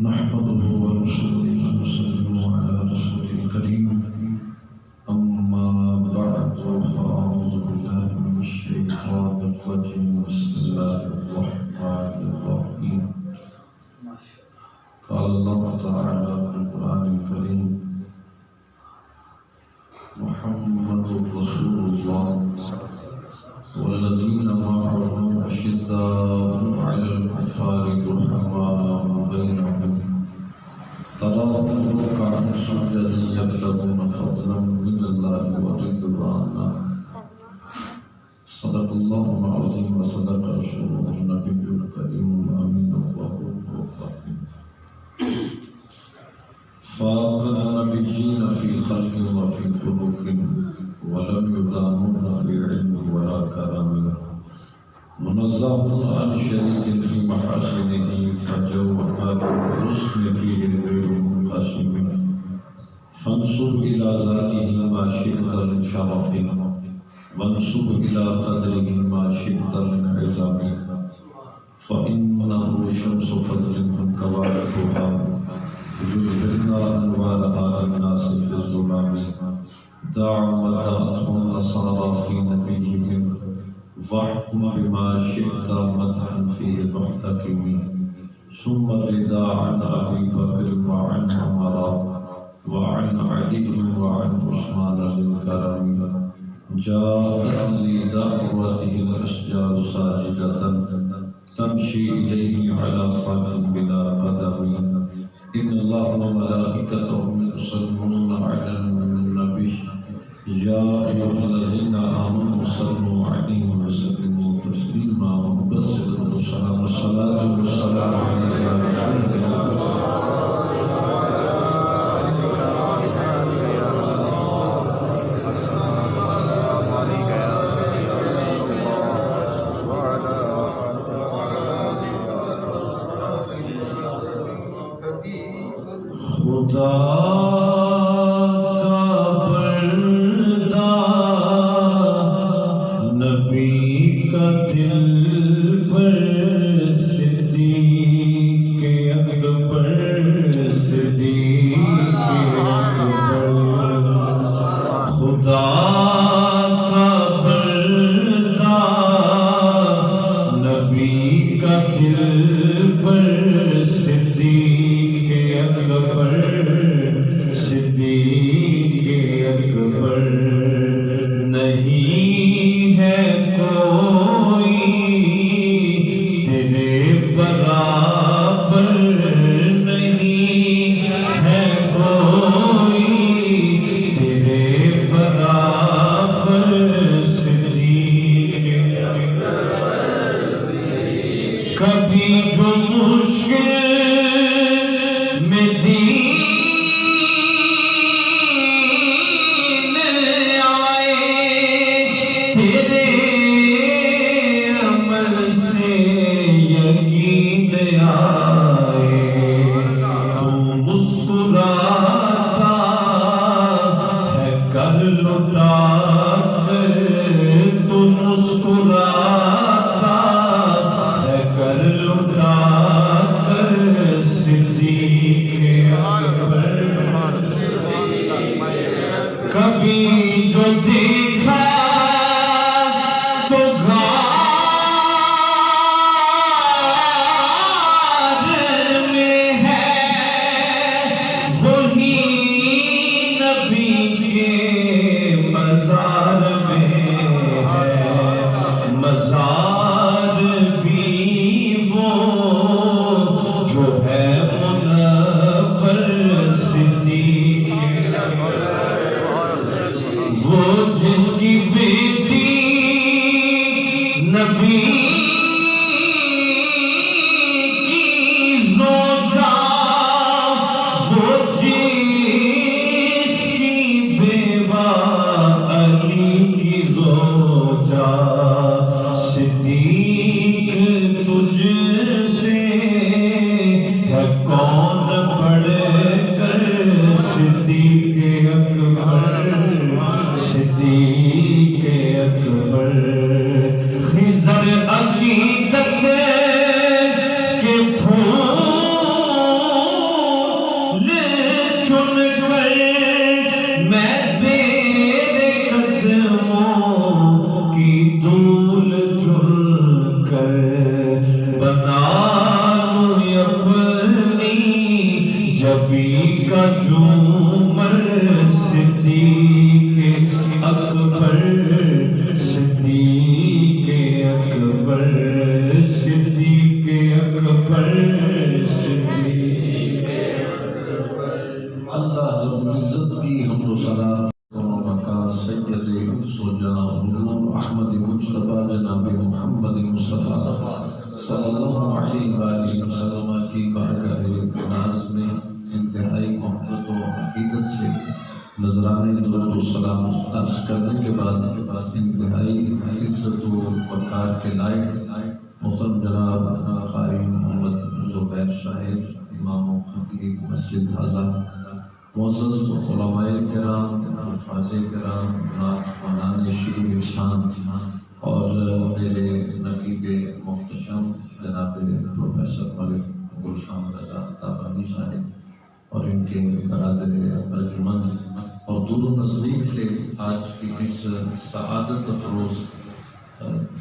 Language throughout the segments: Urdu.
نحمده ونصلي ونسلم على رسول الكريم أما بعد فأعوذ بالله من الشيطان الرجيم بسم الله الرحمن الرحيم قال الله تعالى في القرآن الكريم محمد رسول الله والذين معه أشداء على الكفار رحماء بينهم تراهم ركعا سجدا يبتغون فضلا من الله ورضوانا صدق الله العظيم وصدق رسوله النبي الكريم آمين الله الرحيم فاق النبيين في خلق وفي خلق ولم يدانون في علم ولا كرم منزه عن شريك في محاسنه فجوهر الحسن فيه غير منقسم فانصب إلى ذاته ما شئت من شرف وانصب إلى قدره ما شئت من عظم فإنه شمس فضل من كواكبها يظهرنا أنوارها للناس في الظلام دعوا ودعته النصارى في نبيهم واحكم بما شئت مدحا فيه محتكم ثم الرضا عن أبي بكر وعن عمر وعن علي وعن عثمان ذي الكرم جاءت لدعوته الأشجار ساجدة تمشي إليه على صاع بلا قدم إن الله وملائكته يصلون على النبي يا أيها الذين آمنوا صلوا عليه وسلموا تسليما وبشر الصلاة والسلام عليك يا رسول خدا عقیدت کے پھول شبی کا جومر صدیق اکبر صدیق اکبر صدیق اکبر صدیق اکبر اللہ رب العزت کی حمد و ثنا سید انس و جاں حضور احمد مجتبی جناب محمد مصطفیٰ صلی اللہ علیہ وآلہ وسلم کی بارگاہ ناز میں انتہائی محبت و عقیدت سے نذرانے درود و سلام عرض کرنے کے بعد انتہائی عزت و وقار کے لائق محترم جناب قاری محمد زبیر شاہد امام و خطیب مسجد حاضر معزز علماء کرام حفاظ کرام مولانا شریف شان اور میرے نقیب محتشم جناب پروفیسر ملک گلشان رضا تابانی صاحب اور ان کے برادر ارجمند اور دور و نزدیک سے آج کی اس سعادت افروز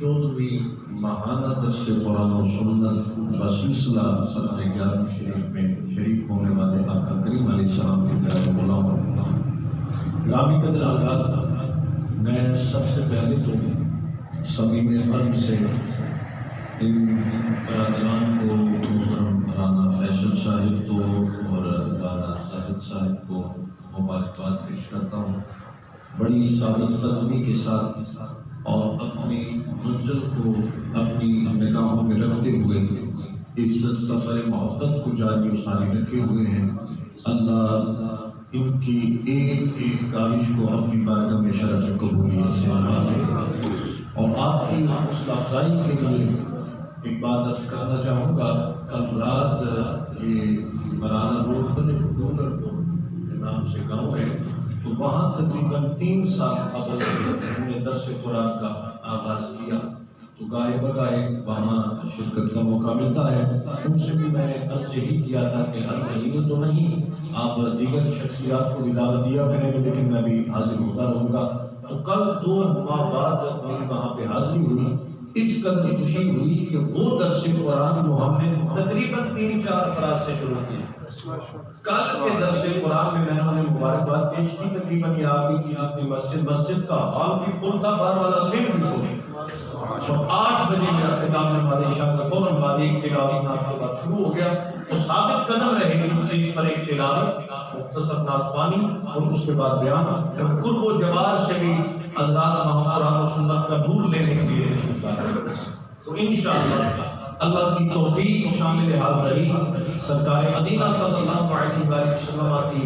14ویں ماہانہ درس قرآن و سنت بسلسلہ سنت 11 شریف میں شریف ہونے والے آقا کریم علیہ السلام کے پیارے غلام گرامی قدر حضرات، میں سب سے پہلے تو صمیم قلب سے ان برادران کو محترم رانا فیصل صاحب کو اور رانا زاہد صاحب کو مبارکباد پیش کرتا ہوں۔ بڑی سعادت قدمی کے ساتھ اور اپنی منزل کو اپنی نگاہوں میں رکھتے ہوئے اس سفر محبت کو جاری و ساری رکھے ہوئے ہیں۔ اللہ ان کی ایک ایک کاوش کو اپنی بارگاہ میں شرف قبولیت سے نوازے۔ اور آپ کی حوصلہ افزائی کے لیے ایک بات عرض کرنا چاہوں گا، کل رات یہ مرانا روڈ پر ڈونگر کے نام سے گاؤں ہے، تو وہاں تقریباً 3 سال قبل ہم نے درس قرآن کا آغاز کیا، تو گائے بگائے وہاں شرکت کا موقع ملتا ہے۔ ان سے بھی میں نے عرض یہی کیا تھا کہ ہر مہینے تو نہیں، آپ دیگر شخصیات کو بھی دعوت دیا کریں گے، لیکن میں بھی حاضر ہوتا رہوں گا۔ تو کل 2 ماہ بعد میری وہاں پہ حاضری ہوئی، اس قدر خوشی ہوئی کہ وہ درس قرآن جو ہم نے تقریباً 3-4 افراد سے شروع کی، کل کے درس قرآن میں نے انہیں مبارکباد پیش کی۔ تقریباً یہ آگے کی اپنی مسجد کا حال بھی فل تھا، بار والا سیٹ بھی فل تھا، اور 8 بجے میرا خطاب میں بعد عشاء کا فوراً بعد ایک تلاوت نعت کے بعد شروع ہو گیا۔ وہ ثابت قدم رہے گی اس سے اس پر ایک تلاوت مختصر نعت خوانی اور اس کے بعد بیان، اور قرب و جوار سے بھی حضرات وہاں قرآن و سنت کا نور لینے کے لیے تشریف لائے۔ تو انشاءاللہ اللہ کی توفیق شامل حال رہی، سرکار مدینہ صلی اللہ علیہ وسلم کی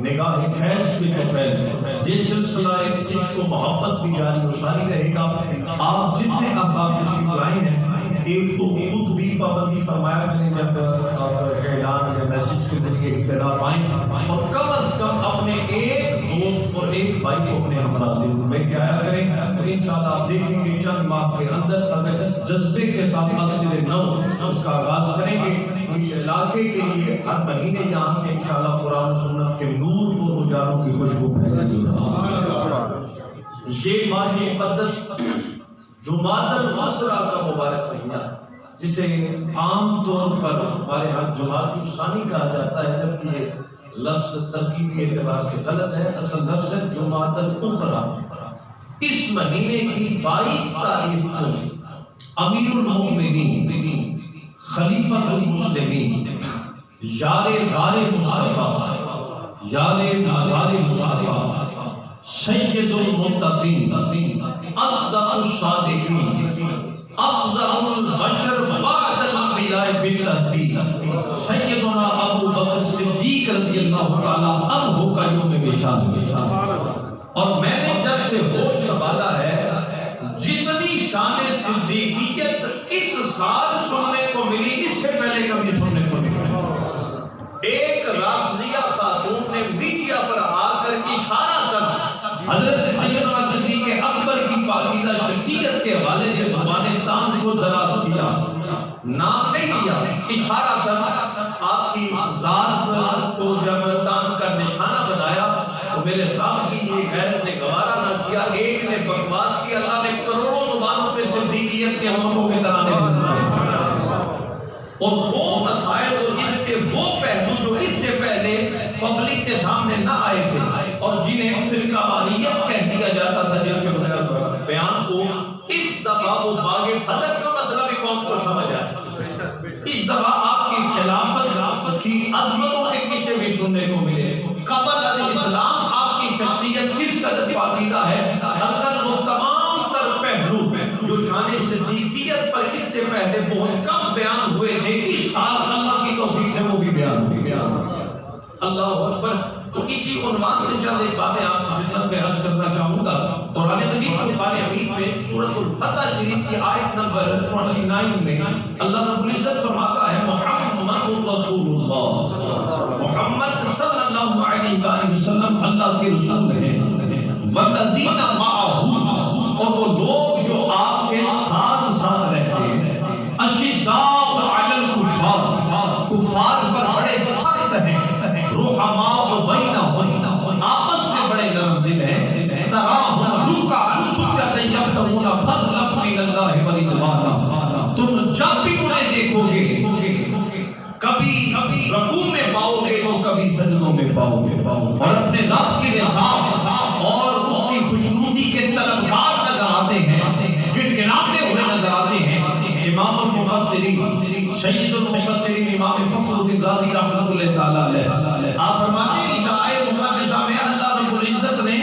نگاہ فیض کے توفیل جس سلسلہ عشق و محبت بھی جاری و ساری رہے گا۔ آپ جتنے احباب تشریف لائے ہیں، ایک تو خود بھی پابندی فرمایا کریں جب آپ اعلان یا میسج کے ذریعے اطلاع پائیں، اور کم از کم اپنے ایک دوست اور ایک بھائی کو اپنے ہمراہ ضرور لے کے آیا کریں، اور انشاءاللہ آپ دیکھیں گے چند ماہ کے اندر اگر اس جذبے کے ساتھ مسجد نو اس کا آغاز کریں گے، اس علاقے کے لیے ہر مہینے یہاں سے انشاءاللہ قرآن و سنت کے نور اور اجالوں کی خوشبو پھیلے گی۔ یہ ماہ مقدس جمعۃ العسرہ کا مبارک مہینہ، جسے عام طور پر ہمارے ہاں جمعۃ الثانی کہا جاتا ہے، جبکہ یہ لفظ ترکیبی اعتبار سے غلط ہے، اصل لفظ ہے جمعۃ الاخری۔ اس مہینے کی 22 تاریخ کو امیر المؤمنین خلیفۃ المسلمین یار غار مصطفیٰ یار مزار مصطفیٰ سید المتقین اصدق الصادقین افضل البشر بعد الانبیاء بالترتیب سیدنا ابو بکر صدیق رضی اللہ تعالی عنہ کا یوم وصال۔ اور میں نے جب سے ہوش سنبھالا ہے، جتنی شان صدیقیت اس سال سننے کو ملی، اس سے پہلے کبھی سننے کو نہیں ملی۔ ایک رافضیہ خاتون نے میڈیا پر آ کر اشارتاً حضرت سیدنا صدیق اکبر کی پاکیزہ شخصیت کے حوالے سے زبان تان کو دراز کیا، نام نہیں لیا، اشارتاً آپ کی ذات کو جب تان کا نشانہ بنایا تو میرے رب کی یہ غیرت نے گوارا نہ کیا، ایک نے بکواس کی، اللہ نے کروڑوں زبانوں پہ صدیقیت کے ہموں کے ترانے سنائے، اور وہ مسائل اور اس کے وہ پہلو جو اس سے پہلے سامنے نہ آئے تھے اور جنہیں فرقہ واریت کہہ دیا جاتا تھا جن کے بیان کو، اس دفعہ وہ باغ فتح کا مسئلہ بھی قوم کو سمجھ آیا۔ اس دفعہ آپ کی خلافت کی عظمتوں کے قصے بھی سننے کو ملے۔ قبل از اسلام آپ کی شخصیت کس قدر پاکیزہ ہے، البتہ وہ تمام تر پہلو جو شان صدیقیت پر اس سے پہلے بہت کم بیان ہوئے تھے، اس سال اللہ کی توفیق سے وہ بھی بیان ہوئے۔ اللہ اکبر۔ تو اسی عنوان سے چند ایک باتیں آپ کی خدمت میں عرض کرنا چاہوں گا۔ قرآن مجید فرقان حمید میں سورۃ الفتح شریف کی آیت نمبر 29 میں اللہ رب العزت فرماتا ہے محمد رسول اللہ، محمد صلی اللہ علیہ وآلہ وسلم اللہ کے رسول ہیں، والذین معہ، اور وہ لوگ جو آپ کے ساتھ ساتھ رہتے ہیں، اشداء علی الکفار، کفار پر بڑے سخت ہیں، رحماء بینہم، آپس میں بڑے نرم دل ہیں، تراہم رکعا سجدا یبتغون فضلا من اللہ ورضوانا، تم جب بھی انہیں دیکھو گے کبھی رکوع میں پاؤ گے تو کبھی سجدوں میں پاؤ گے، اور اپنے رب کی رضا اور اس کی خوشنودی کے طلبگار نظر آتے ہیں، گڑگڑاتے ہوئے نظر آتے ہیں۔ امام المفسرین سید المفسرین امام فخر الدین رازی رحمۃ اللہ تعالی علیہ آپ فرماتے ہیں اس آیت مقدسہ میں اللہ رب العزت نے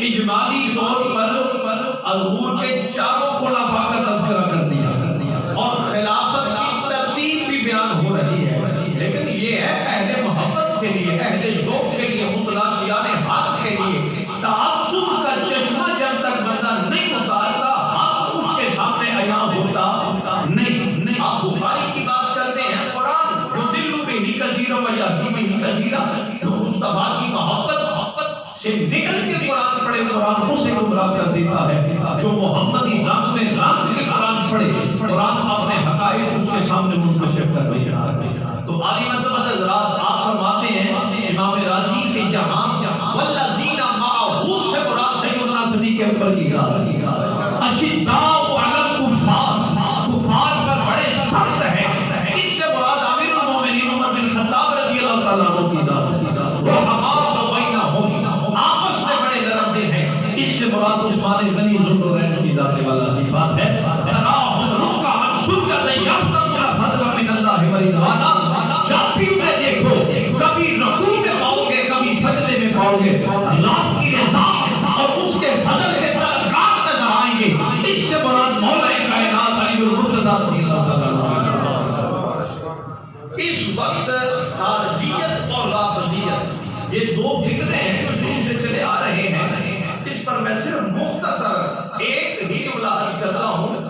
اجمالی طور پر حضور کے چاروں خلفاء کا تذکرہ کر دیا اور خلافت کی ترتیب بھی بیان ہو رہی ہے، لیکن یہ ہے اہل محبت کے لیے، اہل ذوق کے لیے، متلاشیان حق کے لیے۔ تعصب کا چشمہ جب تک بندہ نہیں اتارتا حق اس کے سامنے عیاں ہوتا نہیں۔ آپ بخاری کی بات کرتے ہیں، قرآن جو دل بھی کثیر و یہدی بھی کثیر، جو مصطفیٰ کی محبت سے نکل کے قرآن پڑھے قرآن اسے گمراہ کر دیتا ہے، جو محمدی رنگ میں رنگ کے قرآن پڑھے قرآن اپنے حقائق اس کے سامنے منکشف کر دیتا ہے۔ تو عالی مرتبہ حضرات آپ فرماتے ہیں امام راضی کے جہاں والذین معہ سے مراد سیدنا صدیق اکبر کی ذات، اشداء علی الکفار، کفار پر بڑے سخت ہیں، اس سے مراد امیر المومنین عمر بن خطاب رضی اللہ تعالیٰ عنہ کی ذات، رحماء بینہم، آپس میں بڑے نرم دل ہیں، اس سے مراد عثمان غنی ذوالنورین کی ذات والا صفات ہے۔ تراہم رکعا سجدا یبتغون فضلا من اللہ ورضوانا، جب بھی انہیں دیکھو کبھی رکوع میں پاؤ گے کبھی سجدے میں پاؤ گے، اللہ کی رضا اور اس کے فضل کے طلبگار نظر آئیں گے، اس سے مراد مولا کائنات علی المرتضیٰ رضی اللہ تعالیٰ عنہ۔ اس وقت خارجیت اور رافضیت یہ دو فکریں ہیں جو شروع سے چلے آ رہے ہیں، اس پر میں صرف مختصر ایک ہی جملہ عرض کرتا ہوں۔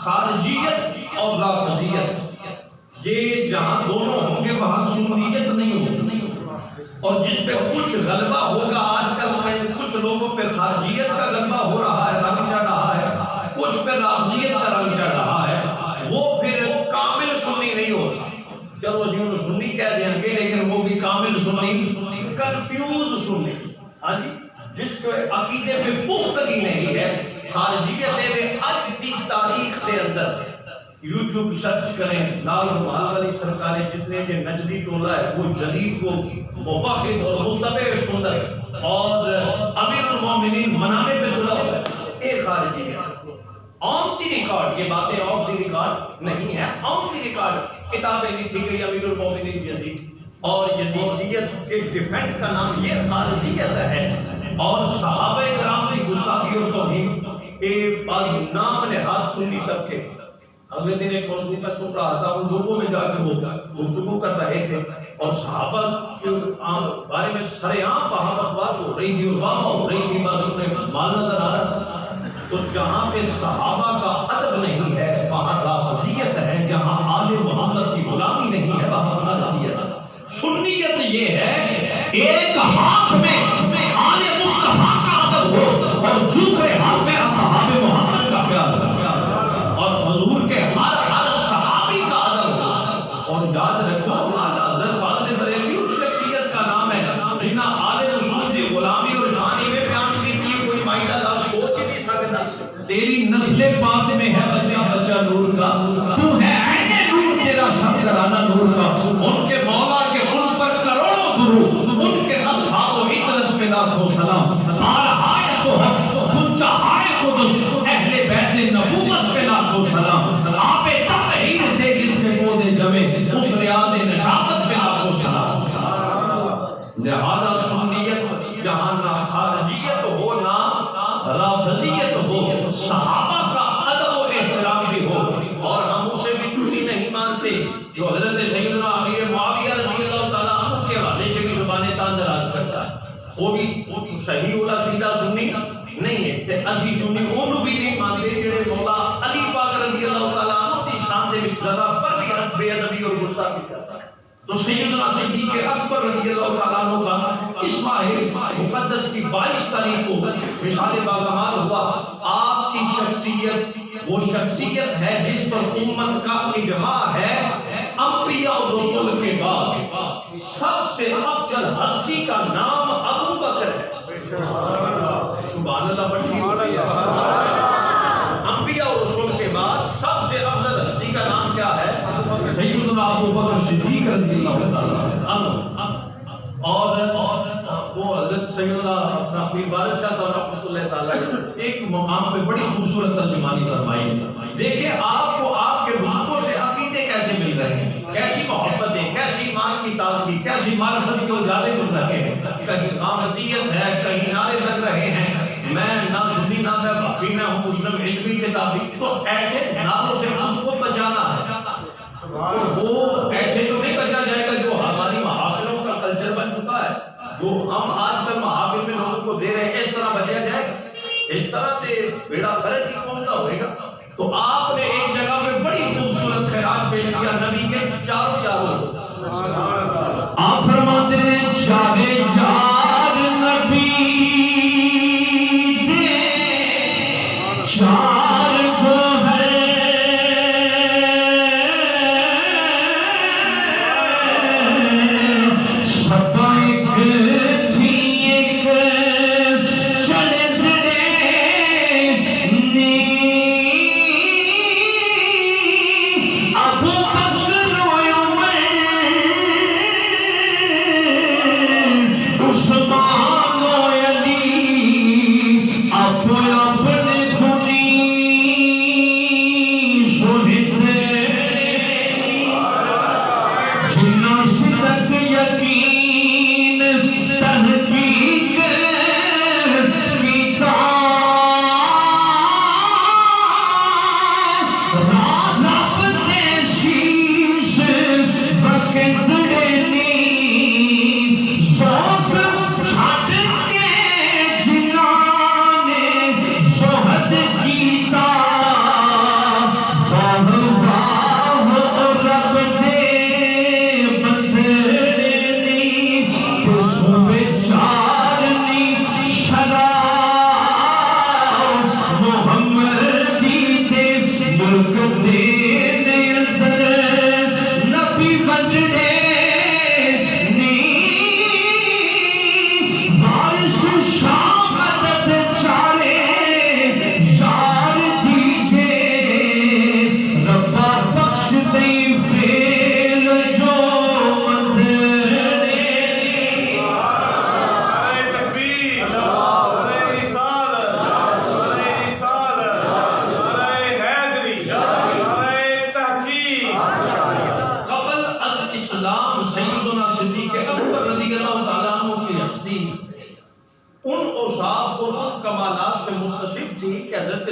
خارجیت اور رافضیت یہ جہاں دونوں ہوں گے وہاں سنیت نہیں ہوگی، اور جس پہ کچھ غلبہ ہوگا آج کل کچھ لوگوں پہ خارجیت کا غلبہ ہو رہا ہے، رنگ چڑھ رہا ہے، کچھ پہ رافضیت کا رنگ چڑھ رہا ہے، وہ پھر کامل سنی نہیں ہوتا۔ چلو اسی انہوں سنی کہہ دیں گے لیکن وہ بھی کامل سنی، کنفیوز سنی، ہاں جی، جس کو عقیدے پہ پختگی نہیں ہے۔ خارجیت میں اج دی تاریخ کے اندر یوٹیوب سرچ کریں، لال محال والی سرکاریں جتنے کے نجدی ٹولہ ہے وہ جدید وہ موافق اور متبع سندر اور امیر المومنین منانے پہ تلا ہوا ہے، ایک خارجی ہے۔ آن دی ریکارڈ، یہ باتیں آف دی ریکارڈ نہیں ہے، آن دی ریکارڈ کتابیں لکھی گئی امیر المومنین یزید، اور یزیدیت کے ڈیفینڈ کا نام یہ خارجیت ہے، اور صحابہ کرام کی گستاخی اور توہین کے بعض نام نہاد سنی طبقے۔ اگلے دن ایک موضوع میں سن رہا تھا، ان لوگوں میں جا کے وہ گفتگو کر رہے تھے اور صحابہ کے بارے میں سرعام بہا بکواس ہو رہی تھی اور واہ ہو رہی تھی، بعض میں مال نظر آ رہا تھا۔ تو جہاں پہ صحابہ کا ادب نہیں ہے وہاں رافضیت ہے، جہاں آل محمد کی غلامی نہیں ہے وہاں خارجیت ہے۔ سنیت یہ ہے ایک ہاتھ میں آل مصطفیٰ کا ادب ہو اور دوسرے ہاتھ میں اصحاب محمد کا پیار ہو، اور حضور کے ہر صحابی کا ادب ہو۔ اور یاد رکھو حضرت فاضل بریلوی اس شخصیت کا نام ہے جنہاں آل رسول کی غلامی اور شانی میں بیان کی تھی، کوئی مائدہ دار سوچ ہی نہیں سکتا۔ تیری نسل پاک میں ہے بچہ بچہ نور کا، تو ہے عین نور، تیرا سب گھرانہ نور کا۔ ان کے مولا کے ان پر کروڑوں درود، ان کے اصحاب و وہ بھی صحیح والا عقیدہ سنی نہیں ہے تے اسی سنی اونوں بھی نہیں مانتے جڑے مولا علی پاک رضی اللہ تعالی عنہ دی شان دے وچ ذرا پر بھی بے ادبی اور گستاخی کرتا ہے. تو سیدنا صدیق اکبر رضی اللہ تعالیٰ عنہ کا اس ماہ مقدس کی 22 تاریخ کو وصال باکمال ہوا. آپ کی شخصیت وہ شخصیت ہے جس پر امت کا اجماع ہے. انبیاء اور رسول کے بعد سب سے افضل ہستی کا نام ابو بکر ہے. سبحان اللہ پڑھیے. انبیاء اور رسول کے بعد سب سے افضل ہستی کا نام کیا ہے؟ سیدنا ابو بکر صدیق رضی اللہ تعالیٰ عنہ. اور وہ حضرت سیدنا اپنا پیر بارش شاہ صاحب رحمۃ اللہ تعالیٰ ایک مقام پہ بڑی خوبصورت ترجمانی فرمائی. دیکھیں آپ کو آپ کے بزرگوں سے عقیدے کیسے مل رہے ہیں, کیسی محبتیں, کیسی ایمان کی تازگی, کیسی معرفت کے اجالے مل رہے ہیں. کہیں احمدیت ہے, کہیں نعرے لگ رہے ہیں میں نہ سنی نہ میں باقی میں ہوں مسلم علمی کتابی. تو ایسے نعروں سے خود کو بچانا ہے. وہ ایسے تو نہیں بچا جائے گا جو ہماری محافلوں کا کلچر بن چکا ہے, جو ہم آج کل محافل میں لوگوں کو دے رہے ہیں. اس طرح بچا جائے گا, اس طرح سے بیڑا فرق کی قوم کا ہوئے گا. تو آپ نے ایک جگہ میں بڑی خوبصورت خیرات پیش کیا نبی کے چاروں یاروں کو. آپ فرماتے ہیں چارے یار نبی دے چار کو ہے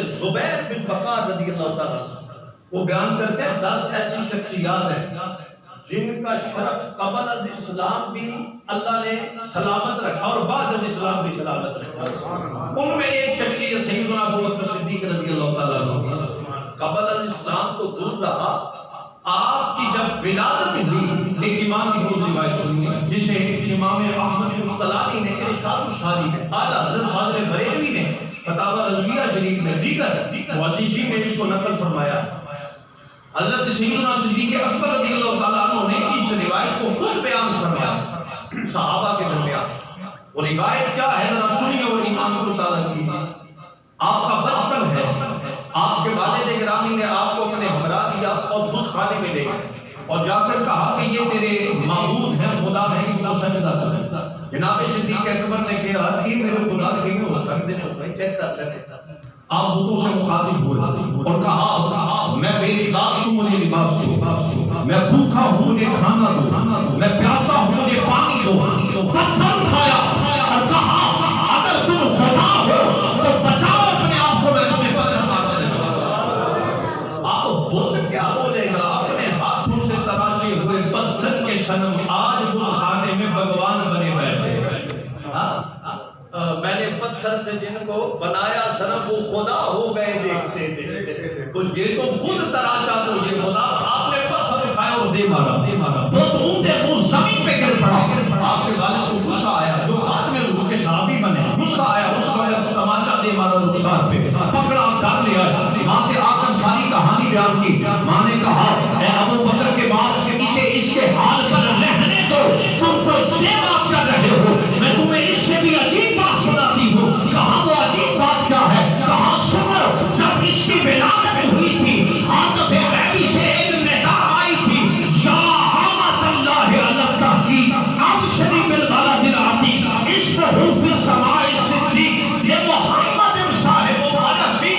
زبیر بن بکار رضی اللہ تعالیٰ وہ بیان کرتے ہیں 10 ایسی شخصیات ہیں جن کا شرف قبل از اسلام بھی اللہ نے سلامت رکھا اور بعد از اسلام بھی سلامت رکھا. ان میں ایک شخصیت سیدنا ابو بکر صدیق رضی اللہ تعالیٰ عنہ. قبل از اسلام تو دور رہا, آپ کی جب ولادت ہوئی ایک امام کی بہت روایت سنی جسے امام احمد مصطلانی نے ارشاد الشاری میں, اعلیٰ حضرت حاضر بریلوی نے فتاوی رضویہ شریف میں دیگر محدثین نے اس کو نقل فرمایا. حضرت سیدنا صدیق اکبر رضی اللہ تعالیٰ عنہ نے اس روایت کو خود بیان فرمایا صحابہ کے درمیان. وہ روایت کیا ہے ذرا سنیے اور ایمان کو مطالعہ کیجیے. آپ کا بچپن ہے, آپ کے والد گرامی نے آپ کو اپنے ہمراہ دیا اور بت خانے میں لے گئے اور جا کر کہا کہ یہ تیرے معبود ہیں, خدا ہے, ان کو سجدہ کر. جناب صدیق اکبر نے کہا کہ میرے خدا کے نہیں ہو سکتے ہیں, چیک کر لیتے. آپ بتوں سے مخاطب ہوئے اور کہا میں بے لباس ہوں, مجھے لباس دو, میں بھوکا ہوں, مجھے کھانا دو, میں پیاسا ہوں, مجھے پانی دو. پتھر اٹھایا اور کہا اگر تم خدا ہو تو بچاؤ اپنے آپ کو, میں تمہیں پتھر مار دے گا. آپ بت کیا بولے گا, اپنے ہاتھوں سے تراشے ہوئے پتھر کے صنم آج بت خانے میں بھگوان بنے بیٹھے. پتھر سے جن کو بنایا سرب وہ خدا ہو گئے دیکھتے دیکھتے، تو یہ تو خود تراشا تو یہ خدا، آپ نے پتھر اٹھایا اور دے مارا، وہ تو اونٹے منہ زمین پہ گر پڑا، آپ کے والد کو غصہ آیا، جو بعد میں لوگوں کے صحابی بنے، غصہ آیا، اس وقت تماچا دے مارا رخسار پہ، پکڑا ڈال لیا، وہاں سے آ کر ساری کہانی بیان کی، ماں نے کہا اے ابو بکر کے بعد اسے اس کے حال پر رہنے دو، تم تو یہ بات کر رہے ہو، میں تمہیں اس سے بھی عجیب بات سناتی ہوں، کہاں وہ عجیب بات کیا ہے، کہاں سنو، جب اس کی ولادت ہوئی تھی عاطف غیبی سے ایک ندا آئی تھی، یا حامت اللہ علم تحقیق ابشری بالولد العتیق اسمہ فی السماء الصدیق، یہ محمد صاحب و عرفی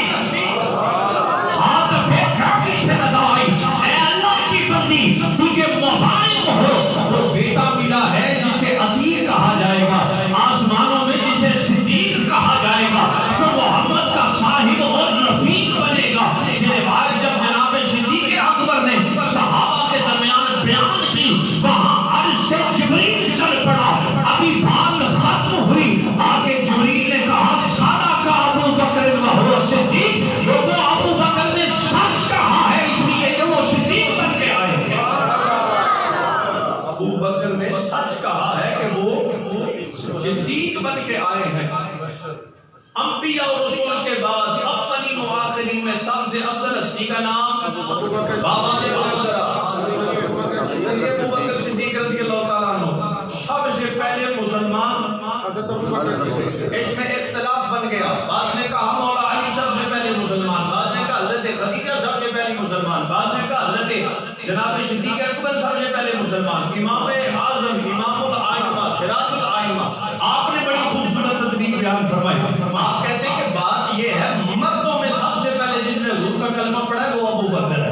عاطف غیبی سے ندا آئی، اے اللہ کی بندی تجھے مبارک ہو، وہ بیٹا ملا ہے جسے عتیق کہا جائے گا، آسمانوں میں جسے صدیق کہا جائے گا، جو محمد کا صاحب اور رفیق بنے گا۔ یہ روایت جب جناب صدیق اکبر نے صحابہ کے درمیان بیان کی، وہاں عرش سے جبریل چل پڑا، ابھی بات ختم ہوئی، آگے جبریل نے کہا سارا کا ابو بکر وہو صدیق، لوگوں ابو بکر نے سچ کہا ہے اس لیے کہ وہ صدیق بن کے آئے ہیں، ابو بکر نے سچ کہا ہے کہ وہ صدیق بن کے آئے ہیں۔ انبیاء اور رسول کے بعد اولین و آخرین میں سب سے افضل ہستی کا نام بابا نے بلند کرا، ابو بکر صدیق رضی اللہ تعالیٰ عنہ، سب سے پہلے مسلمان، اس میں اختلاف بن گیا، بعض نے کہا مولا علی سب سے پہلے مسلمان، بعض نے کہا حضرت خدیجہ سب سے پہلی مسلمان، بعض نے کہا حضرت جناب صدیق اکبر سب سے پہلے مسلمان، امام اعظم، امام الائمہ، سراج الائمہ، آپ نے بڑی خوبصورت تدبیر بیان فرمائی، آپ کہتے ہیں کہ بات یہ ہے مردوں میں سب سے پہلے جس نے حضور کا کلمہ پڑھا ہے وہ ابو بکر ہے،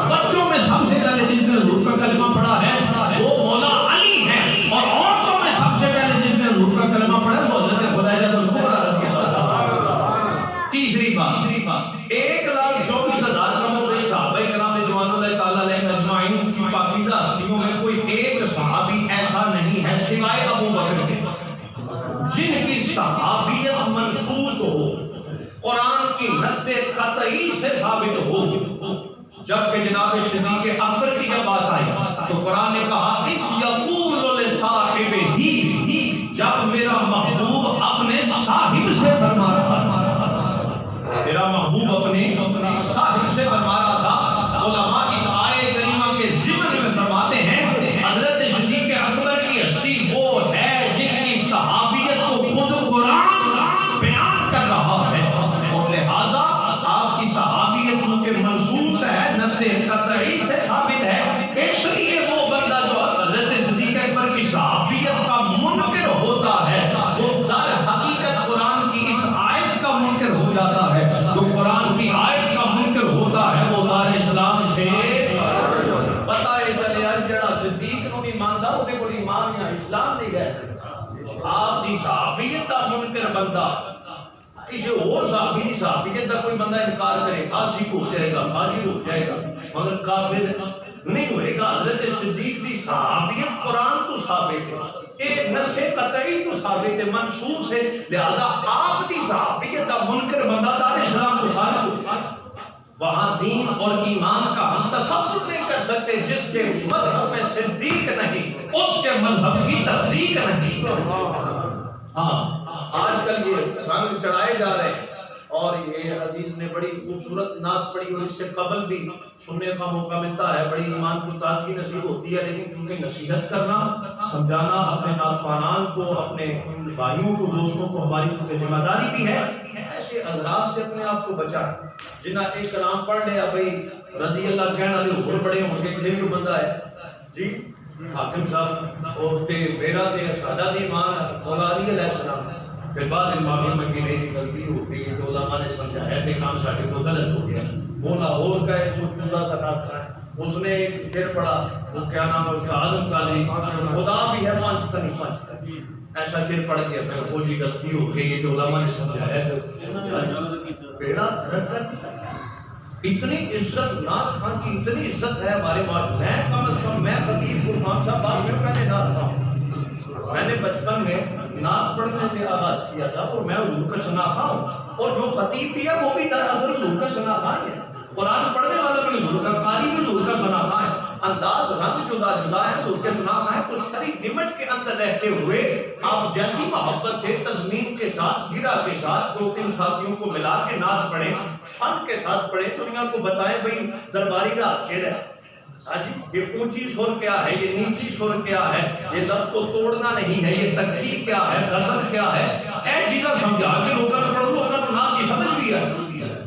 بچوں میں سب سے پہلے جس نے حضور کا کلمہ پڑھا ہے وہ مولا علی ہے، اور عورتوں میں سب سے پہلے جس نے حضور کا کلمہ پڑھا ہے وہ حضرت خدیجہ الکبریٰ رضی اللہ عنہا۔ تیسری بات، 1,24,000 کم و بیش صحابہ کرام رضوان اللہ تعالیٰ علیہم اجمعین کی پاکیزہ ہستیوں میں کوئی ایک صحابی ایسا نہیں ہے سوائے ابو بکر کے جن کی صحابیت منصوص ہو، قرآن کی نص قطعی سے ثابت ہو۔ جبکہ جناب صدیق اکبر کی جب بات آئی تو قرآن نے کہا اِذْ یَقُولُ لِصَاحِبِهِ، جب میرا محبوب اپنے صاحب سے فرما رہا تھا، میرا محبوب اپنے صاحب سے فرما رہا تھا۔ علماء اس آیے کریمہ کے ضمن میں فرماتے ہیں حضرت صدیق اکبر کی ہستی وہ ہے جن کی صحابیت کو خود قرآن بیان کر رہا ہے، اور لہٰذا آپ کی صحابیت چونکہ منصوص ہے، نص قطعی سے ثابت ہے، اس لیے وہ بندہ جو حضرت صدیق اکبر کی صحابیت کا منکر ہوتا ہے وہ در حقیقت قرآن کی اس آیت کا منکر ہو جاتا ہے، جو قرآن کی آیت کا منکر ہوتا ہے وہ دار اسلام سے پتہ ہے چلے جڑا صدیق نو نہیں ماندا او دے کول ایمان یا اسلام نہیں رہ سکتا۔ آپ دی صحابیت دا منکر بندہ کسی اور صحابیت دا کوئی بندہ انکار کرے فاسق ہو جائے گا، فاجر ہو جائے گا، مگر کافر نہیں ہوئے گا۔ حضرت صدیق دی صحابیت قرآن تو ثابت ہے، ایک نص قطعی تو ثابت ہے، منصوص ہے، لہذا آپ دی صحابیت دا منکر بندہ دار اسلام تو خارج ہو، وہاں دین اور ایمان کا ہم تصور نہیں کر سکتے۔ جس کے مذہب میں صدیق نہیں اس کے مذہب کی تصدیق نہیں۔ ہاں آج کل یہ رنگ چڑھائے جا رہے ہیں، اور یہ عزیز نے بڑی خوبصورت نعت پڑھی، اور اس سے قبل بھی سننے کا موقع ملتا ہے، بڑی ایمان کو تازگی نصیب ہوتی ہے، لیکن چونکہ نصیحت کرنا، سمجھانا اپنے ناتوانان کو، اپنے بھائیوں کو، دوستوں کو ہماری چونکہ ذمہ داری بھی ہے، ایسے حضرات سے اپنے آپ کو بچائیں جنہ ایک کلام پڑھ لیا بھائی رضی اللہ کہنا دے اور بڑے ہوں گے، تھے جو بندہ ہے جی حاکم صاحب اور تے میرا تے سادہ دی ماں مولا علی علیہ السلام، پھر بعد معافی منگی نہیں، غلطی ہو گئی تو علماء نے سمجھایا کہ کام ساٹھے کو غلط ہو گیا۔ وہ لاہور کا ایک چوزا سا نات تھا، اس نے ایک شعر پڑھا، وہ کیا نام ہے اس کا، اعظم قاضی خدا بھی ہے پنچ تنی پنچ تنی، ایسا شعر پڑھ کے پھر وہ جی غلطی ہو گئی تو علماء نے سمجھایا تو پیڑا دھڑک کر دیا۔ اتنی عزت نعت خان کی اتنی عزت ہے ہمارے معاشرے میں، کم از کم میں خطیب عرفان صاحب بعد میں پہلے نعت خان، میں نے بچپن میں نعت پڑھنے سے آغاز کیا تھا اور میں حضور کا شناخواہ ہوں، اور جو خطیب بھی ہے وہ بھی دراصل حضور کا شناخواہ ہے، قرآن پڑھنے والا بھی حضور کا، قاری بھی حضور کا شناخواہ ہے، انداز رنگ جدا جدا ہے حضور کے شناخواہ ہے۔ تو شرعی لمٹ کے اندر رہتے ہوئے آپ جیسی محبت سے تزمین کے ساتھ، گرا کے ساتھ، دو تین ساتھیوں کو ملا کے نعت پڑھیں، فن کے ساتھ پڑھیں، دنیا کو بتائیں بھئی درباری رات کے ہے، ہاں جی یہ اونچی سر کیا ہے، یہ نیچی سر کیا ہے، یہ لفظ کو توڑنا نہیں ہے، یہ تقدیر کیا ہے، غزل کیا ہے، اے چیزیں سمجھا کے لوگوں نے پڑھو، لوگوں نے نام کی سمجھ بھی ہے،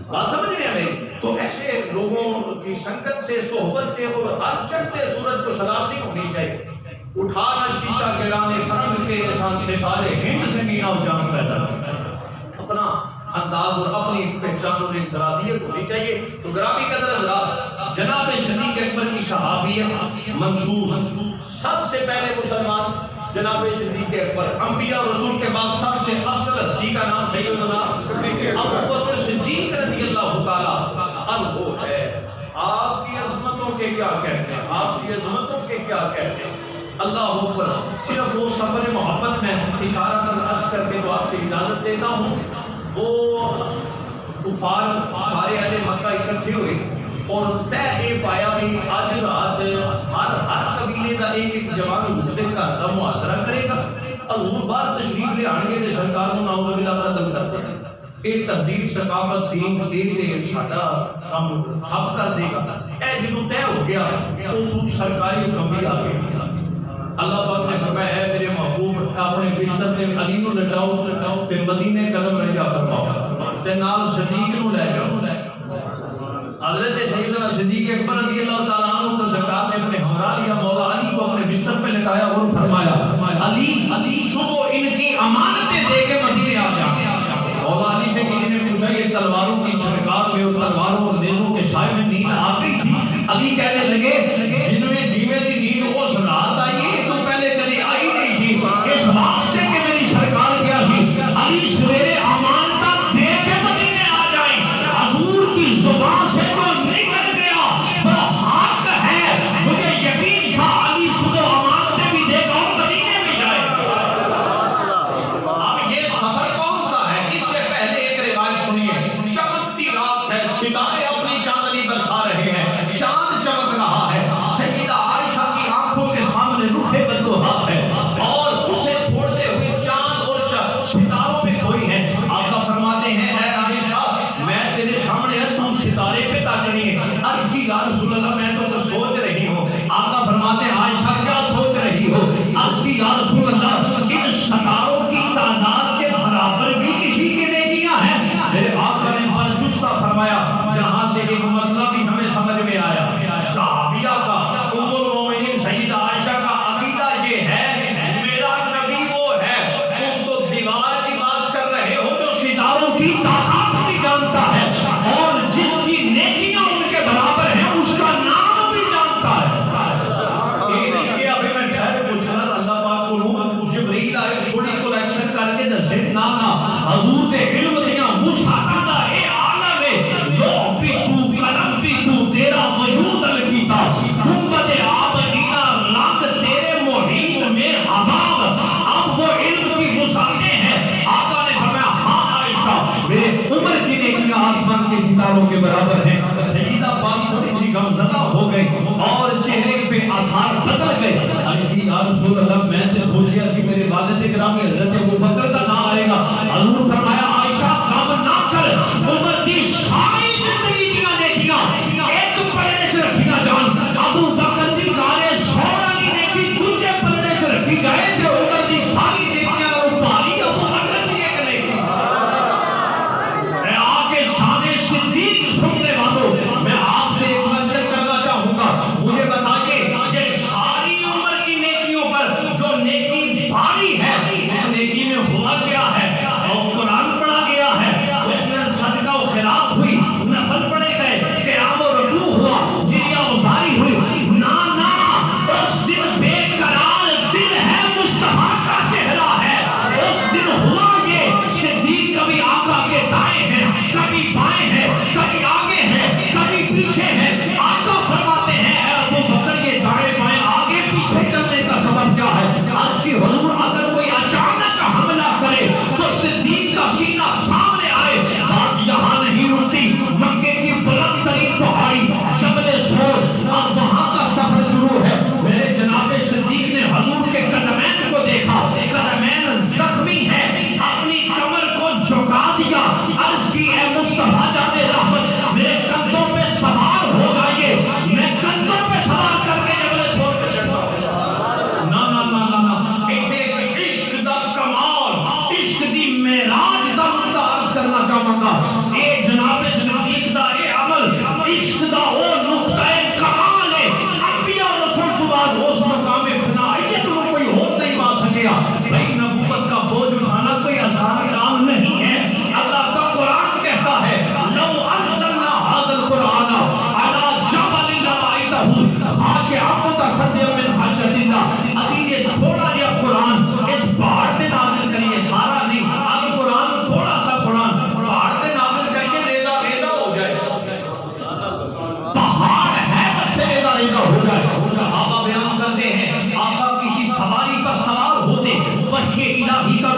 بات سمجھ رہے ہیں میری؟ تو ایسے لوگوں کی سنگت سے، صحبت سے، اور ہر چڑھتے سورج کو سلام نہیں ہونی چاہیے۔ اٹھانا شیشہ گرانے فرنگ کے احسان سے فارے ہند سے مینا و جان پیدا اپنا انداز اور اپنی پہچان اور انفرادیت ہونی چاہیے۔ تو گرامی قدر حضرات، جناب صدیق اکبر کی صحابیت منصور، سب سے پہلے مسلمان جناب صدیق اکبر، انبیاء رسول کے بعد سب سے افضل ہستی کا نام سیدنا ابو بکر صدیق رضی اللہ تعالی عنہ ہے۔ آپ کی عظمتوں کے کیا کہتے ہیں، آپ کی عظمتوں کے کیا کہتے ہیں، اللہ اکبر۔ صرف وہ سفر محبت میں اشارہ عرض کر کے تو آپ سے اجازت دیتا ہوں۔ وہ کفار سارے اہل مکہ اکٹھے ہوئے اور طے یہ پایا بھی آج رات ہر قبیلے کا ایک ایک جوان حضور کے گھر کا محاصرہ کرے گا، حضور باہر تشریف لے آن گے، سرکار کو نعوذ باللہ قتل کر دے گا۔ یہ تہذیب ثقافت دین دے ساڈا کام حق کر دے گا۔ اے جدوں طے ہو گیا تو سرکاری حکم بھی آ گیا۔ اللہ پاک نے فرمایا ہے میرے محبوب اپنے بستر تے علی نو لٹاؤ تے مدینے قدم رجا فرماؤ تے نال صدیق نو لے جاؤ۔ حضرت سیدنا صدیق اکبر رضی اللہ تعالیٰ عنہ کو سرکار نے اپنے ہمراہ لیا، مولا علی کو اپنے بستر پہ لٹایا اور فرمایا علی صبح ان کی امانتیں دے کے مدینے آ جا۔ مولا علی سے کسی نے پوچھا یہ تلواروں کی چھڑکاہٹ میں اور تلواروں اور نیزوں کے سائے میں نیند آ گئی تھی؟ علی کہنے لگے جن میں جیوے دی نیند اس رات آئی تو پہلے کبھی آئی نہیں تھی، اس واسطے کہ میری سرکار کیا سی علی سویرے امانتہ دے کے مدینے آ جائیں۔ حضور کی زبان سے جو نکل گیا وہ حق ہے، مجھے یقین تھا علی صبح امانتیں بھی دے گا اور مدینے بھی جائے گا۔ اب یہ سفر کون سا ہے؟ اس سے پہلے ایک روایت سنیے، چمکتی رات ہے، ستارے اپنی چاندنی برسا رہے ہیں، چاند چمک رہا ہے، سیدہ عائشہ کی آنکھوں کے سامنے رخ بدوحا ہے اور اسے چھوڑتے ہوئے چاند اور ستاروں پہ کھوئی ہے۔ آقا فرماتے ہیں اے عائشہ میں تیرے سامنے ہے، تو ستارے پہ تاکنی ہے۔ عرض کی یا رسول اللہ میں تو کچھ سوچ رہی ہوں۔ آقا فرماتے ہیں عائشہ کیا سوچ رہی ہو؟ عرض کی یا رسول اللہ ان ستاروں کی تعداد کے برابر بھی کسی کے نیکیاں ہیں۔ میرے آقا نے برجستہ فرمایا، جہاں سے ایک مسئلہ بھی ہمیں سمجھ میں آیا، صحابیہ کا ام المومنین سیدہ عائشہ کا عقیدہ یہ ہے میرا نبی وہ ہے، تم تو دیوار کی بات کر رہے ہو جو ستاروں کی تعداد بھی جانتا ہے اور جس کی نیکیاں ان کے برابر ہیں اس کا نام بھی جانتا ہے۔ یہ نہیں کہ ابھی میں گھر پوچھ رہا اللہ پاک کو جبریل آئے تھوڑی کلیکشن کر کے دسے، نانا حضور کے علم دیا مساقہ اے عالم لوح بھی تو قلم بھی تو تیرا وجود الکیتا گنبد آبدینہ رنگ تیرے محیط میں حباب، اب وہ علم کی مساقیں ہیں۔ آقا نے فرمایا ہاں عائشہ میرے عمر کی نیکیاں آسمان کے ستاروں کے برابر ہیں۔ سیدہ پاک تھوڑی سی غمزدہ ہو گئی اور چہرے پہ آثار بدل گئے۔ عرض کی یا رسول اللہ میں نے سوچ لیا کہ میرے والد گرامی حضرت ابو بکر کا نام آئے گا۔ حضور فرمایا عائشہ غم نہ کر، عمر کی ساری زندگی کی نیکیاں ایک پلڑے سے رکھی گا جان۔ ابو بکر کی گارے سورا کی نیکی دوسرے پلڑے سے رکھی جائے کہ عمر کی ساری نیکیاں اور پاری ابو بکر کی ایک نیکی۔ آگے شان صدیق سننے والوں میں آپ سے ایک مسئلہ کرنا چاہوں گا، مجھے بتائیے یہ ساری عمر کی نیکیوں پر جو نیکی بھاری ہے اس نیکی میں ہوا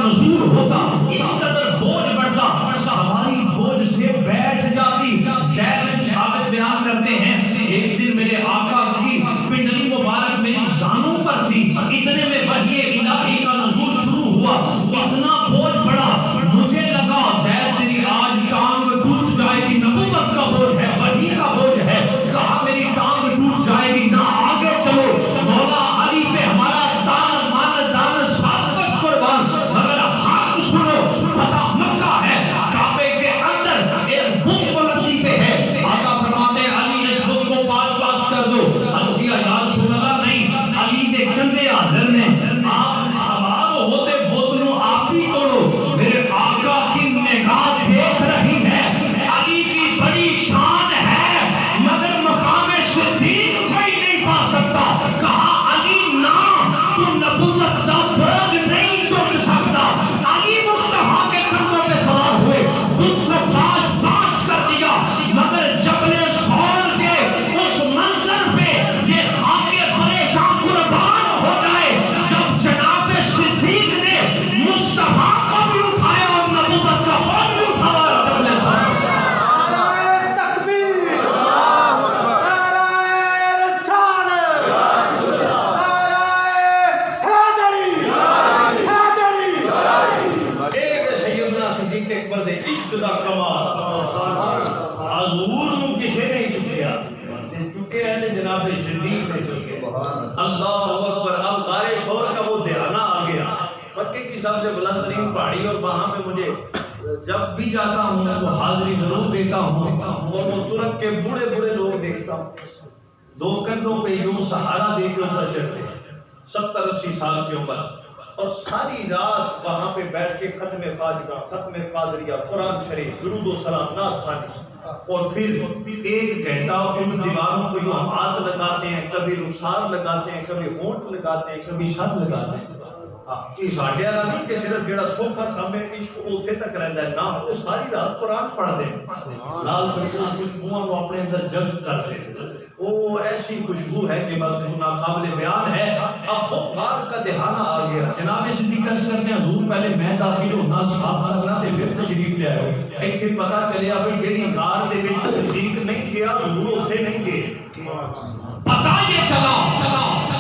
نزول ہوتا اس قدر بوجھ بڑھتا سواری بوجھ سے بیٹھ جاتی زید بن ثابت بیان کرتے ہیں ایک دن میرے آقا کی پنڈلی مبارک میری زانوں پر تھی اتنے میں وحی الہی کا نزول شروع ہوا اتنا بوجھ بڑھا مجھے لگا زید تیری آج ٹانگ ٹوٹ جائے گی نبوت کا بوجھ ہے وحی کا بوجھ ہے کہا میری ٹانگ ٹوٹ جائے گی نہ آگے چلو مولا علی پہ ہمارا دان مان دان سابقت قربان مگر حق سنو فتح مکہ ہے کعبے کے اندر ایک بت بلندی پہ ہے آقا فرماتے ہیں علی اس بت کو پاس کر دو حضرت کیا یا رسول اللہ نہیں علی دے کندھے حاضر نے آپ سوار ہوتے بت نو آپ ہی توڑو میرے آقا کی نگاہ دیکھ رہی ہے علی کی بڑی شان ہے مگر مقام صدیق کوئی نہیں پا سکتا کہا علی نا تو نبوت کا بوجھ نہیں چک سکتا علی مصطفیٰ کے کندھوں پہ سوار ہوئے بت کو پاس کر دیا مگر جبل سور کے اس منظر پہ یہ خاک پریشان قربان ہو گئے جب جناب صدیق نے مصطفیٰ کو بھی اٹھایا اور نبوت کا بوجھ بھی اٹھایا جبل سور نعرہ تکبیر نعرہ رسالت نعرہ حیدری ایک سیدنا صدیق اکبر دے عشق دا کمال حضور نو کسے نہیں چکیا چکے ہیں جناب صدیق نے چکے اللہ اکبر اب غار شور کا وہ دھیانہ آ گیا مکے کی سب سے بلند ترین پہاڑی اور وہاں پہ مجھے جب بھی جاتا ہوں وہ حاضری ضرور دیتا ہوں اور وہ ترک کے بوڑھے بوڑھے لوگ دیکھتا ہوں دو کندھوں پہ یوں سہارا دے کے اوپر چڑھتے ہیں 70-80 سال کے اوپر اور ساری رات وہاں پہ بیٹھ کے ختم خواجگاہ ختم قادریہ قرآن شریف درود و سلام نعت خوانی اور پھر 1 گھنٹہ ان دیواروں کو یوں ہاتھ لگاتے ہیں کبھی رخسار لگاتے ہیں کبھی ہونٹ لگاتے ہیں کبھی سر لگاتے ہیں یہ ساڈے والا نہیں کہ صرف جڑا سوکھا کام ہے عشق اوتھے تک رہتا ہے نہ وہ ساری رات قرآن پڑھتے ہیں لال خوشبوؤں کو اپنے اندر جذب کرتے ہیں وہ ایسی خوشبو ہے کہ بس ناقابل بیان ہے اب وہ غار کا دہانہ آ گیا جناب صدیق کرتے ہیں حضور پہلے میں داخل ہونا صاف کرنا تے پھر تشریف لے آئے ایتھے پتہ چلیا بھئی جیڑی غار دے وچ صدیق نہیں گیا حضور اوتھے نہیں گئے پتہ یہ چلا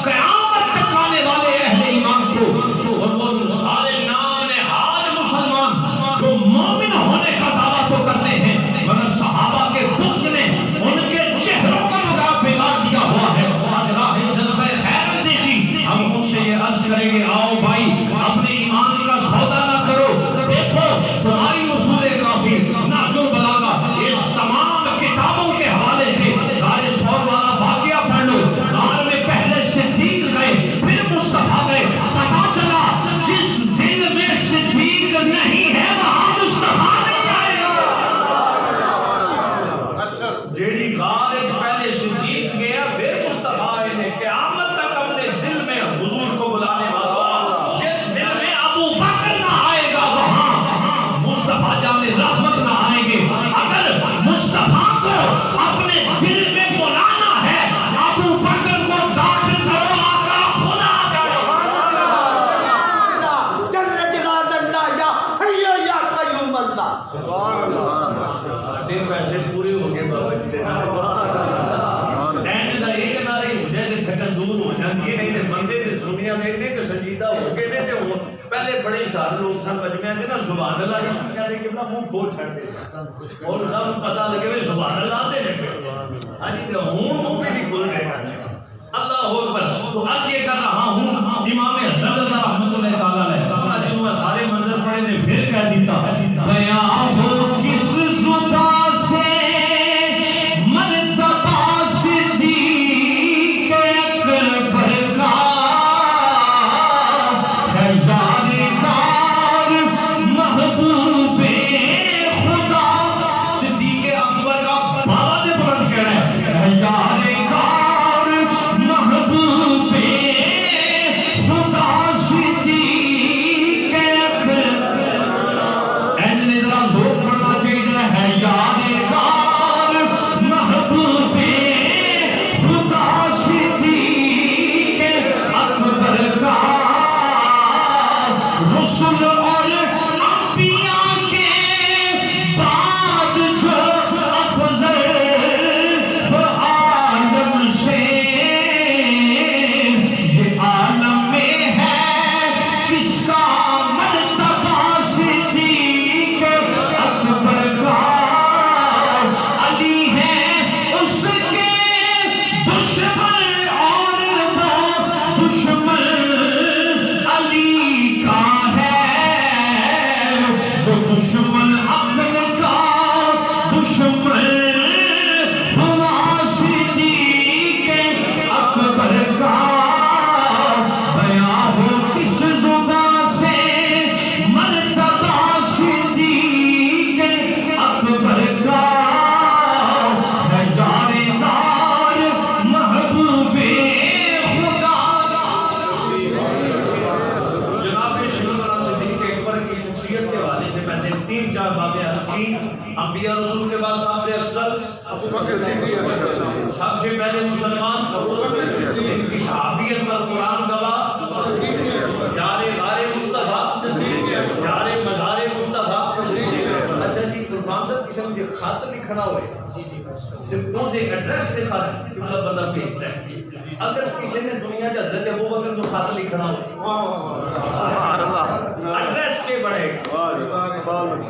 قیامت تک آنے والے اہل ایمان کو اور وہ سارے نام نہاد مسلمان جو مومن ہونے کا دعویٰ تو کرتے ہیں مگر صحابہ کے بغض نے ان کے چہروں کا مقام بگاڑ دیا ہوا ہے آج راہ جذبہ خیر اندیشی ہم ان سے یہ عرض کریں گے آؤ بھائی اپنے ایمان کا سودا نہ کرو دیکھو تمہاری اصول کافی نہج البلاغہ اس تمام کتابوں کے حوالے سے غار ثور والا واقعہ پڑھ لو غار میں پہلے صدیق گئے پھر مصطفیٰ گئے پتہ چلا جس دل میں صدیق نہیں ہے وہاں مصطفیٰ نہیں آئے گا جیڑی غار پہلے صدیق گیا پھر مصطفیٰ آئے نے قیامت تک اپنے دل میں حضور کو بلانے والا جس دل میں ابو بکر نہ آئے گا وہاں مصطفیٰ جان رحمت نہ آئیں گے اگر مصطفیٰ کو اپنے دل میں بلانا ہے ابو بکر کو داخل کرو آقا خدا آ جائے جل جلال اللہ یا حی یا قیوم اللہ سبحان اللہ دیر پیسے پورے ہو گئے بابا جی اینڈ دا ایک نارے ہو جائے تے تھکن دور ہو جاندی ہے نہیں تے بندے تے سنیا دیکھنے کہ سنجیدہ ہو گئے نے تے پہلے بڑے شہر لوگ سن مجمع دے نا سبحان اللہ جس کہہ دے کہ اپنا منہ کھول چھڑ دے اور سب پتہ لگے وے سبحان اللہ دے ہاں جی تے منہ بھی نہیں کھل گئے اللہ اکبر تو آج یہ کر رہا ہوں امام حسن رضا رحمۃ اللہ تعالی علیہ جب وہ سارے منظر پڑھے نے پھر کہہ دیتا بیان ہو کس زبان سے مرتبہ صدیق اکبر کا ہے یادگار محبوب خدا صدیق اکبر کا بابا دے بلند کہہ رہا ہے یادگار محبوب خدا صدیق اکبر اینڈ نے ذرا زور پڑھنا چاہیے ہے یادگار محبوب خدا صدیق اکبر کا رسول تین چار باتیں عرض کی. انبیاء رسول کے بعد سب سے افضل سب سے پہلے مسلمان ان کی صحابیت پر قرآن گواہ جار غار مصطفیٰ جار مزار مصطفیٰ. اچھا جی قربان صاحب کسی مجھے خط لکھنا ہوئے وہ دے ایڈریس لکھا ہے کہ مطلب بندہ بھیجتا ہے. اگر کسی نے دنیا سے حضرت ابوبکر کو خط لکھنا ہو ایڈریس کے بڑھے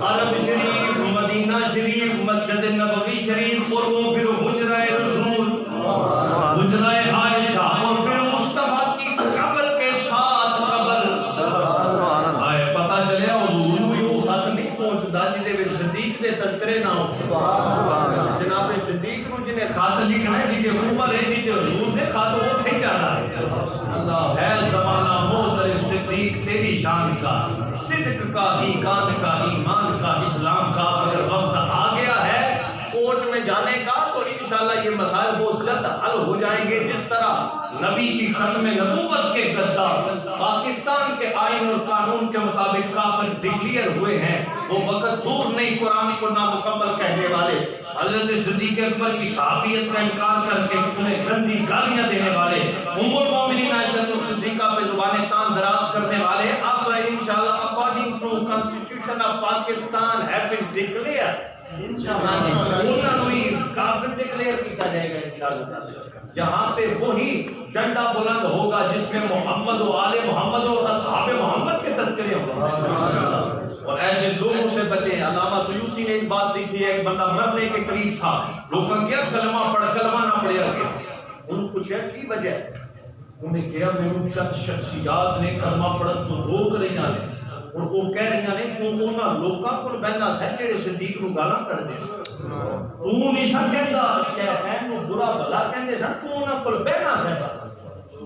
عرب شریف مدینہ شریف مسجد نبوی شریف اور وہ پھر حجرہ رسول حجرہ عائشہ اور پھر مصطفیٰ کی قبر کے ساتھ قبر پتہ چلے حضور بھی وہ خط نہیں پہنچتا جہدے وچ صدیق دے تذکرے نہ ہو. جناب صدیق نو جنہیں خط لکھنا ہے کہ عمر ہے کہ حضور نے خط اوتھے ہی جانا ہے. اللہ ہے زمانہ محتر صدیق تیری شان کا صدق کا ایمان کا ایمان کا اسلام کا اگر وقت آ گیا ہے کورٹ میں جانے کا تو انشاءاللہ یہ مسائل بہت جلد حل ہو جائیں گے. جس طرح نبی کی ختم نبوت کے گدار پاکستان کے آئین اور قانون کے مطابق کافر ڈکلیئر ہوئے ہیں وہ وقت دور نہیں قرآن کو نامکمل کہنے والے حضرت صدیق اکبر کی صحابیت کا انکار کر کے انہیں گندی گالیاں دینے والے ام المومنین عائشہ صدیقہ پہ زبانیں تان دراز کرنے والے اب انشاءاللہ according to constitution of Pakistan have been declare کافر ڈکلیئر کیا جائے گا انشاءاللہ. جہاں پہ وہی جھنڈا بلند ہوگا جس میں محمد و آل محمد و اصحاب محمد کے تذکرے ہوں گے اور ایسے لوگوں سے بچیں. علامہ سیوطی نے ایک بات لکھی ہے ایک بندہ مرنے کے قریب تھا لوگوں کیا کلمہ پڑھ کلمہ نہ پڑھیا گیا. انہوں پوچھا کی وجہ انہیں کہا میرے چند شخصیات نے کلمہ پڑھن تو روک رہی ہیں اور وہ کہہ رہی ہیں کہ انہاں لوکاں کول بہنا سہ جڑے صدیق نو گالاں کڈدے تو نہیں سن کہندا شیخین نو برا بھلا کہندے سن تو انہاں کول بہنا سہ.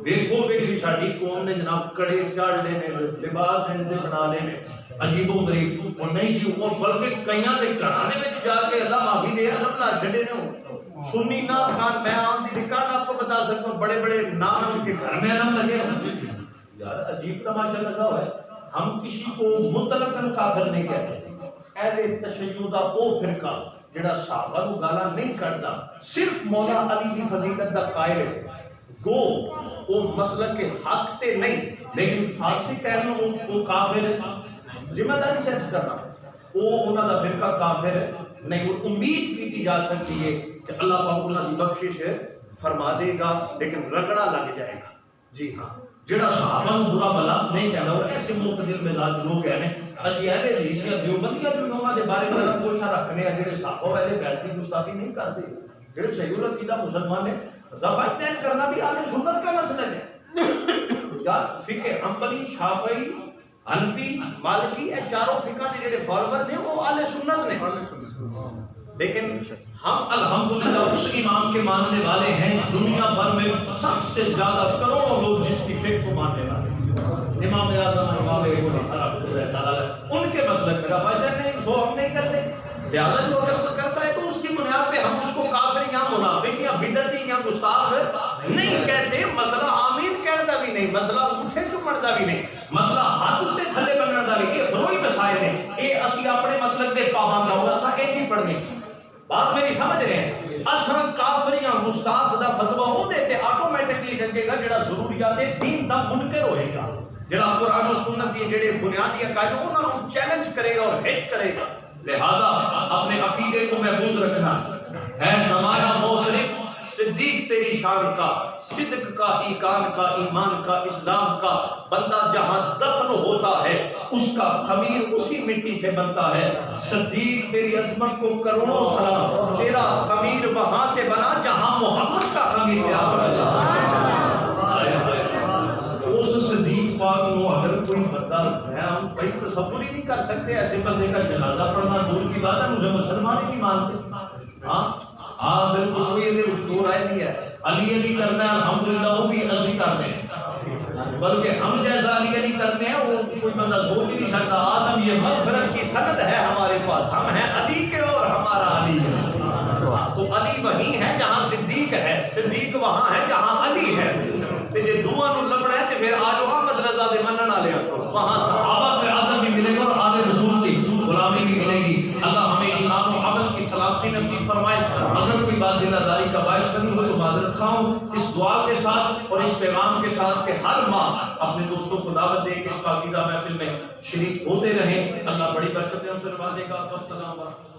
ویکھو ویکھی ساڈی قوم نے جناب کڑے چاڑ لے نے لباس ہیں دے بنا لے نے عجیب و غریب اور نہیں جی اور بلکہ کئیاں دے گھرانے وچ جا کے اللہ معافی دے اللہ چھڈے نے سنی نعت خان میں عام دی نکاح آپ کو بتا سکتا ہوں بڑے بڑے نام ان کے گھر میں علم لگے ہیں. یار عجیب تماشا لگا ہوا ہے. ہم کسی کو مطلقاً کافر نہیں کہتے. اہل تشیع دا او فرقہ جڑا صحابہ کو گالا نہیں کرتا صرف مولا علی کی فضیلت دا قائل ہے گو وہ مسلک کے حق تے نہیں لیکن فاسق ہے وہ کافر ہے. ذمہ داری سے کرنا وہ انہاں دا فرقہ کافر ہے نہیں. وہ امید کی جا سکتی ہے کہ اللہ پاک انہاں دی بخشش فرما دے گا لیکن رگڑا لگ جائے گا. جی ہاں جڑا صحابہ کو برا بلا نہیں کہنا اور ایسے معتدل مزاج لوگ ہیں اسی اہل حدیث یا دیوبندیاں جو انہاں دے بارے میں کوشش رکھنے ہیں جڑے صحابہ والے بیعت کی گستاخی نہیں کرتے جڑے صحیح العقیدہ مسلمان ہیں. رفع دین کرنا بھی اہل سنت کا مسئلہ ہے. یار فقہ حنبلی شافعی حنفی مالکی یہ چاروں فقہ کے جڑے فالوور نے وہ اہل سنت نے لیکن ہم الحمدللہ اس امام کے ماننے والے ہیں دنیا بھر میں سب سے زیادہ کروڑوں لوگ جس کی فقہ کو ماننے والے ہیں. امام اعظم امام ان کے مسلک میں رفع دین نہیں سو ہم نہیں کرتے. لہذا جو اگر کرتا ہے تو اس کی بنیاد پہ ہم اس کو کافر یا منافق یا بدعتی یا گستاخ نہیں کہتے. مسئلہ آمین کہنا بھی نہیں مسئلہ اٹھے چمڑتا بھی نہیں مسئلہ ہاتھ اٹھے تھلے بننا دا بھی یہ فروئی مسائل ہیں. یہ اسی اپنے مسلک دے پابند نہ ہونا سا ایک ہی پڑھنی بات میری سمجھ رہے ہیں. اصلا کافر یا گستاخ دا فتویٰ وہ دیتے آٹومیٹکلی لگے گا جڑا ضروریات دین دا منکر ہوئے گا جڑا قرآن و سنت دی جڑے بنیادی عقائد انہاں کو چیلنج کرے گا اور ہٹ کرے گا. لہذا اپنے عقیدے کو محفوظ رکھنا ہے. زمانہ مختلف صدیق تیری شان کا صدق کا ایقان کا ایمان کا اسلام کا بندہ جہاں دفن ہوتا ہے اس کا خمیر اسی مٹی سے بنتا ہے. صدیق تیری عظمت کو کروڑوں سلام تیرا خمیر وہاں سے بنا جہاں محمد کا خمیر تیار بنا. اس صدیق پاک کو اگر کوئی بندہ ہے ہم کوئی تصور ہی نہیں کر سکتے ایسے بندے کا جنازہ پڑھنا دور کی بات ہے. مجھے مسلمان ہی نہیں مانتے. ہاں بالکل کوئی یہ دو رائے نہیں ہے. علی علی کرنا ہے الحمدللہ وہ بھی اسی کرتے ہیں بلکہ ہم جیسا علی علی کرتے ہیں وہ کوئی بندہ سوچ ہی نہیں سکتا. آدم یہ مغفرت کی سند ہے ہمارے پاس ہم ہیں علی کے اور ہمارا علی ہے. تو علی وہیں ہے جہاں صدیق ہے صدیق وہاں ہے جہاں علی ہے. تے جے دعا نو لبڑا ہے تے پھر آجو احمد رضا دے منن والے وہاں صحابہ کے آدم بھی ملے گا اور آل رسول کی غلامی بھی ملے نصیب فرمائے. اگر کوئی بات دل آزاری کا باعث کرنی ہو تو معذرت خواہ ہوں. اس دعا کے ساتھ اور اس پیغام کے ساتھ کہ ہر ماہ اپنے دوستوں کو دعوت دے کہ اس پاکیزہ محفل میں شریک ہوتے رہیں. اللہ بڑی برکتیں ان سے نوازے گا. والسلام علیکم.